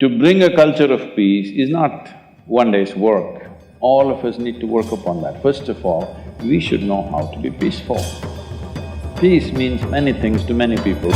To bring a culture of peace is not one day's work. All of us need to work upon that. First of all, we should know how to be peaceful. Peace means many things to many people.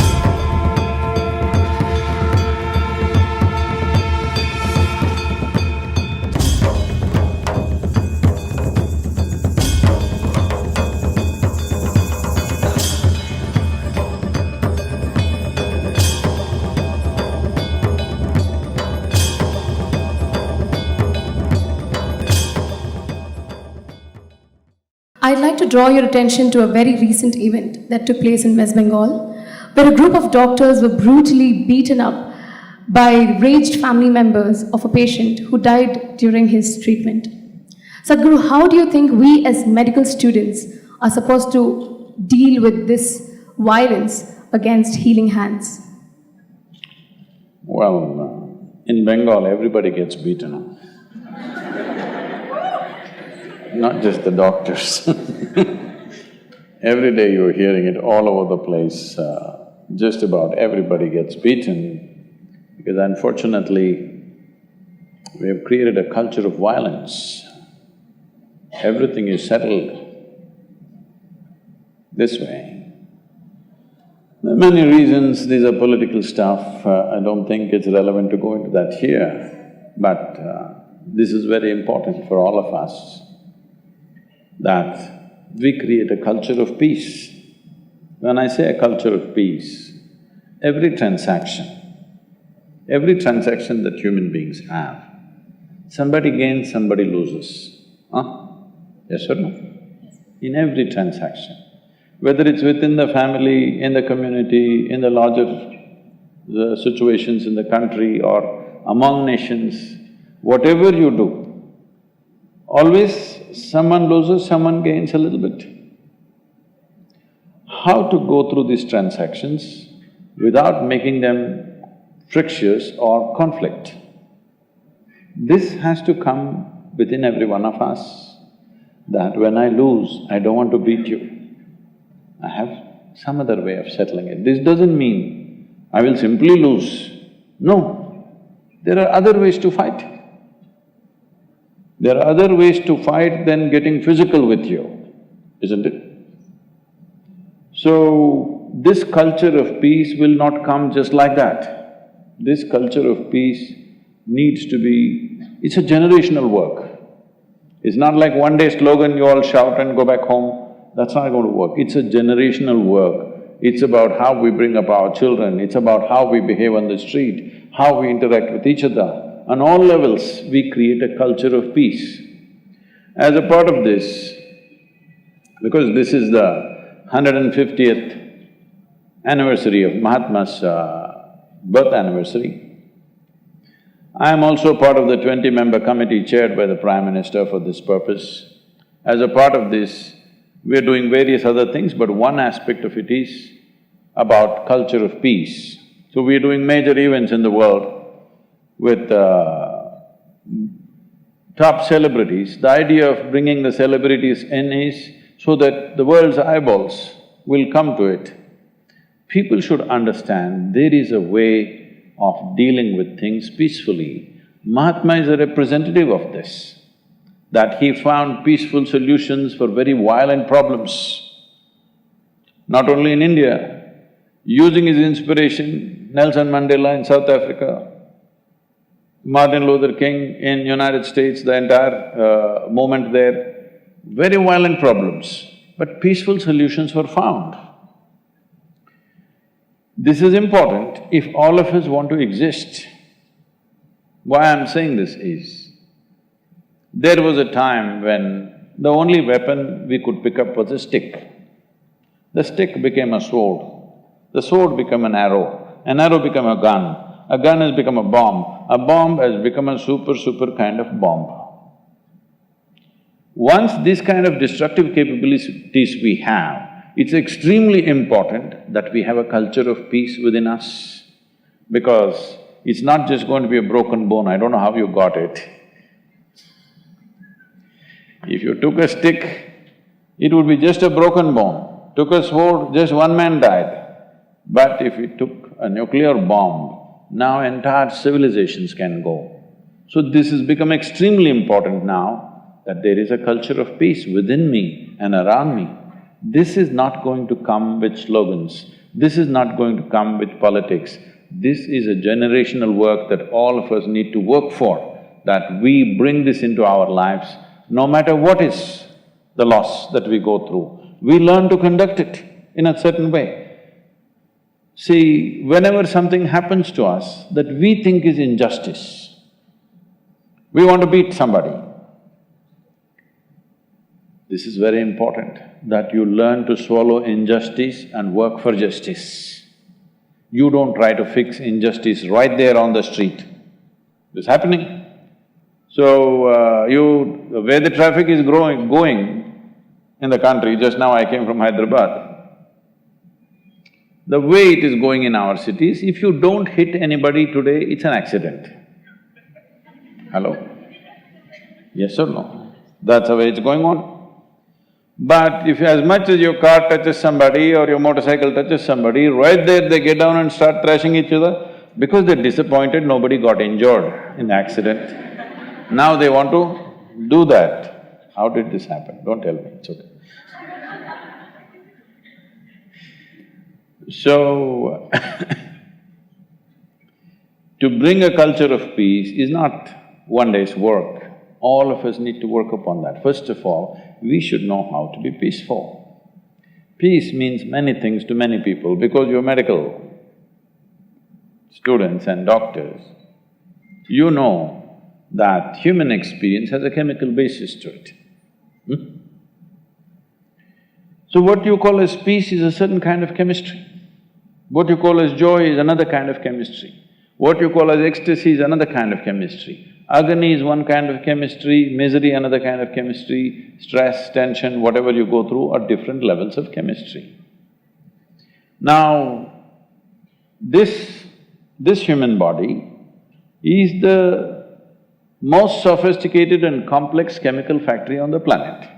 I'd like to draw your attention to a very recent event that took place in West Bengal, where a group of doctors were brutally beaten up by raged family members of a patient who died during his treatment. Sadhguru, how do you think we as medical students are supposed to deal with this violence against healing hands? Well, in Bengal, everybody gets beaten up. Not just the doctors. Every day you're hearing it all over the place, just about everybody gets beaten because unfortunately, we have created a culture of violence. Everything is settled this way. There are many reasons, these are political stuff, I don't think it's relevant to go into that here, but this is very important for all of us, that we create a culture of peace. When I say a culture of peace, every transaction that human beings have, somebody gains, somebody loses. Yes or no? In every transaction, whether it's within the family, in the community, in the larger situations in the country or among nations, whatever you do, always someone loses, someone gains a little bit. How to go through these transactions without making them frictious or conflict? This has to come within every one of us, that when I lose, I don't want to beat you. I have some other way of settling it. This doesn't mean I will simply lose. No, there are other ways to fight. There are other ways to fight than getting physical with you, isn't it? So, this culture of peace will not come just like that. This culture of peace needs to be… it's a generational work. It's not like one day slogan you all shout and go back home, that's not going to work. It's a generational work. It's about how we bring up our children, it's about how we behave on the street, how we interact with each other. On all levels, we create a culture of peace. As a part of this, because this is the 150th anniversary of Mahatma's birth anniversary, I am also part of the 20-member committee chaired by the Prime Minister for this purpose. As a part of this, we are doing various other things, but one aspect of it is about culture of peace. So we are doing major events in the world with top celebrities. The idea of bringing the celebrities in is so that the world's eyeballs will come to it. People should understand there is a way of dealing with things peacefully. Mahatma is a representative of this, that he found peaceful solutions for very violent problems. Not only in India, using his inspiration, Nelson Mandela in South Africa, Martin Luther King in United States, the entire movement there, very violent problems, but peaceful solutions were found. This is important if all of us want to exist. Why I'm saying this is, there was a time when the only weapon we could pick up was a stick. The stick became a sword, the sword became an arrow became a gun has become a bomb has become a super kind of bomb. Once this kind of destructive capabilities we have, it's extremely important that we have a culture of peace within us, because it's not just going to be a broken bone, I don't know how you got it. If you took a stick, it would be just a broken bone. Took a sword, just one man died. But if you took a nuclear bomb, now entire civilizations can go. So this has become extremely important now that there is a culture of peace within me and around me. This is not going to come with slogans, this is not going to come with politics. This is a generational work that all of us need to work for, that we bring this into our lives, no matter what is the loss that we go through, we learn to conduct it in a certain way. See, whenever something happens to us that we think is injustice, we want to beat somebody. This is very important, that you learn to swallow injustice and work for justice. You don't try to fix injustice right there on the street. It's happening. So, the way the traffic is going in the country, just now I came from Hyderabad, the way it is going in our cities, if you don't hit anybody today, it's an accident. Hello? Yes or no? That's the way it's going on. But if as much as your car touches somebody or your motorcycle touches somebody, right there they get down and start thrashing each other because they're disappointed nobody got injured in the accident. Now they want to do that. How did this happen? Don't tell me, it's okay. So, to bring a culture of peace is not one day's work. All of us need to work upon that. First of all, we should know how to be peaceful. Peace means many things to many people because you're medical students and doctors. You know that human experience has a chemical basis to it. So what you call as peace is a certain kind of chemistry. What you call as joy is another kind of chemistry. What you call as ecstasy is another kind of chemistry. Agony is one kind of chemistry, misery another kind of chemistry, stress, tension, whatever you go through are different levels of chemistry. Now, this human body is the most sophisticated and complex chemical factory on the planet.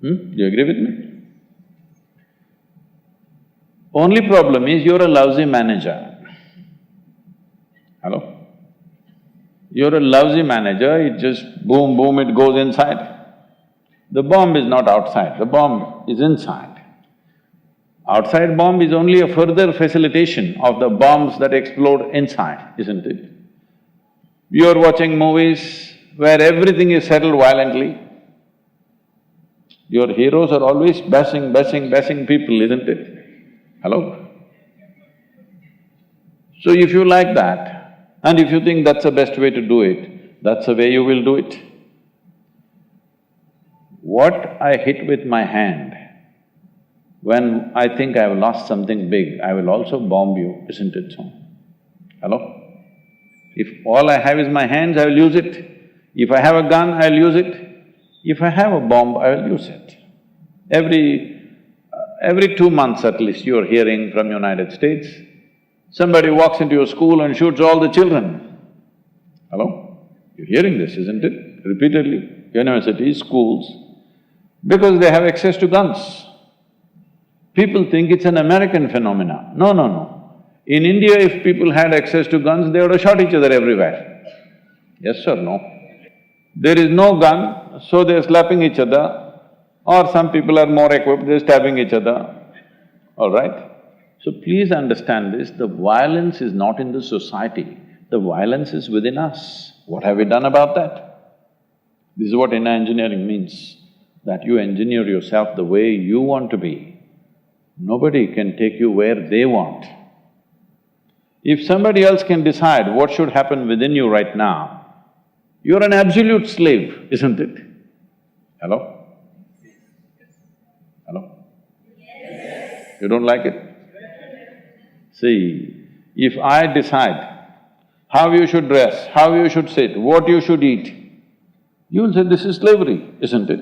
Do you agree with me? Only problem is you're a lousy manager. Hello? You're a lousy manager, it just boom, boom, it goes inside. The bomb is not outside, the bomb is inside. Outside bomb is only a further facilitation of the bombs that explode inside, isn't it? You're watching movies where everything is settled violently. Your heroes are always bashing people, isn't it? Hello? So if you like that, and if you think that's the best way to do it, that's the way you will do it. What I hit with my hand, when I think I've lost something big, I will also bomb you, isn't it so? Hello? If all I have is my hands, I will use it. If I have a gun, I'll use it. If I have a bomb, I will use it. Every 2 months at least you're hearing from United States, somebody walks into your school and shoots all the children. Hello? You're hearing this, isn't it? Repeatedly, universities, schools, because they have access to guns. People think it's an American phenomenon. No, no, no. In India, if people had access to guns, they would have shot each other everywhere. Yes or no? There is no gun, so they're slapping each other, or some people are more equipped, they're stabbing each other, all right? So please understand this, the violence is not in the society, the violence is within us. What have we done about that? This is what inner engineering means, that you engineer yourself the way you want to be. Nobody can take you where they want. If somebody else can decide what should happen within you right now, you're an absolute slave, isn't it? Hello? Hello? Yes. You don't like it? See, if I decide how you should dress, how you should sit, what you should eat, you will say this is slavery, isn't it?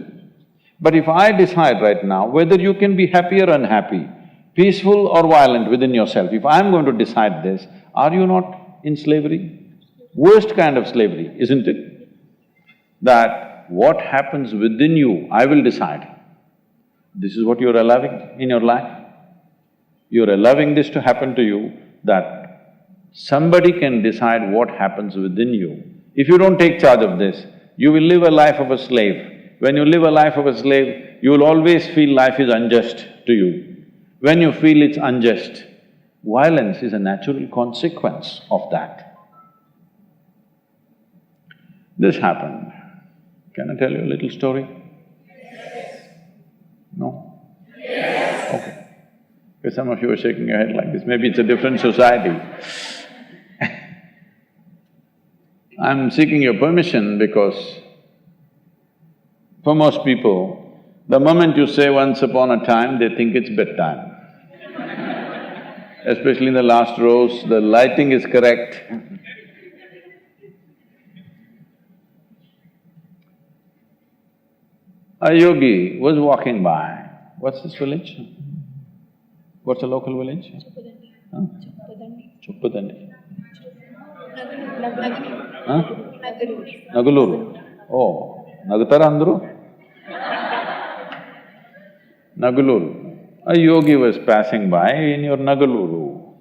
But if I decide right now whether you can be happy or unhappy, peaceful or violent within yourself, if I'm going to decide this, are you not in slavery? Worst kind of slavery, isn't it? That what happens within you, I will decide. This is what you're allowing in your life. You're allowing this to happen to you, that Somebody can decide what happens within you. If you don't take charge of this, you will live a life of a slave. When you live a life of a slave, you will always feel life is unjust to you. When you feel it's unjust, violence is a natural consequence of that. This happened. Can I tell you a little story? Yes. No? Yes. Okay. Because some of you are shaking your head like this, maybe it's a different society. I'm seeking your permission because for most people, the moment you say once upon a time, they think it's bedtime. Especially in the last rows, the lighting is correct. A yogi was walking by. What's this village? What's the local village? Huh? Chuppadandi. Huh? Nagaluru. Oh, Nagatara andru? Nagaluru. A yogi was passing by in your Nagaluru.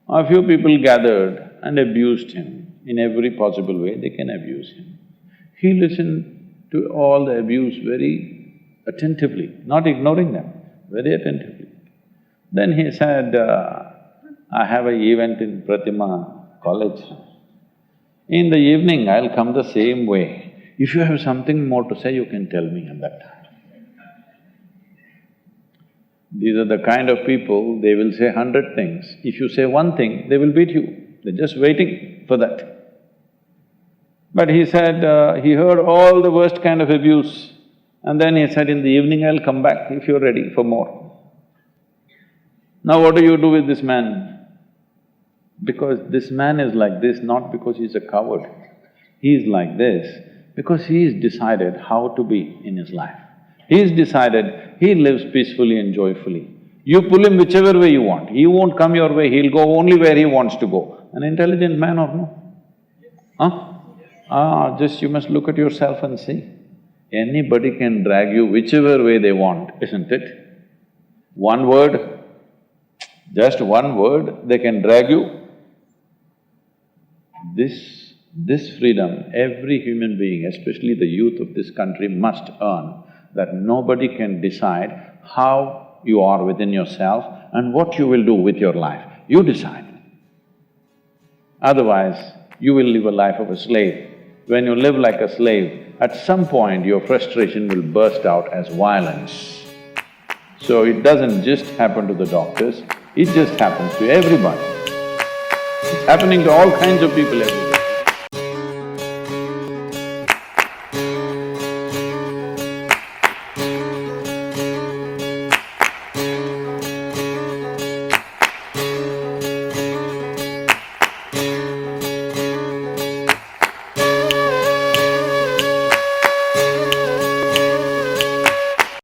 A few people gathered and abused him. In every possible way they can abuse him. He listened to all the abuse very attentively, not ignoring them, very attentively. Then he said, I have an event in Pratima college. In the evening, I'll come the same way. If you have something more to say, you can tell me at that time. These are the kind of people, they will say 100 things. If you say one thing, they will beat you. They're just waiting for that. But he said, he heard all the worst kind of abuse, and then he said, in the evening I'll come back if you're ready for more. Now what do you do with this man? Because this man is like this not because he's a coward. He's like this because he's decided how to be in his life. He's decided he lives peacefully and joyfully. You pull him whichever way you want, he won't come your way, he'll go only where he wants to go. An intelligent man or no? Huh? Just you must look at yourself and see. Anybody can drag you whichever way they want, isn't it? One word, just one word, they can drag you. This freedom, every human being, especially the youth of this country, must earn, that nobody can decide how you are within yourself and what you will do with your life. You decide. Otherwise, you will live a life of a slave. When you live like a slave, at some point your frustration will burst out as violence. So it doesn't just happen to the doctors, it just happens to everybody. It's happening to all kinds of people every day.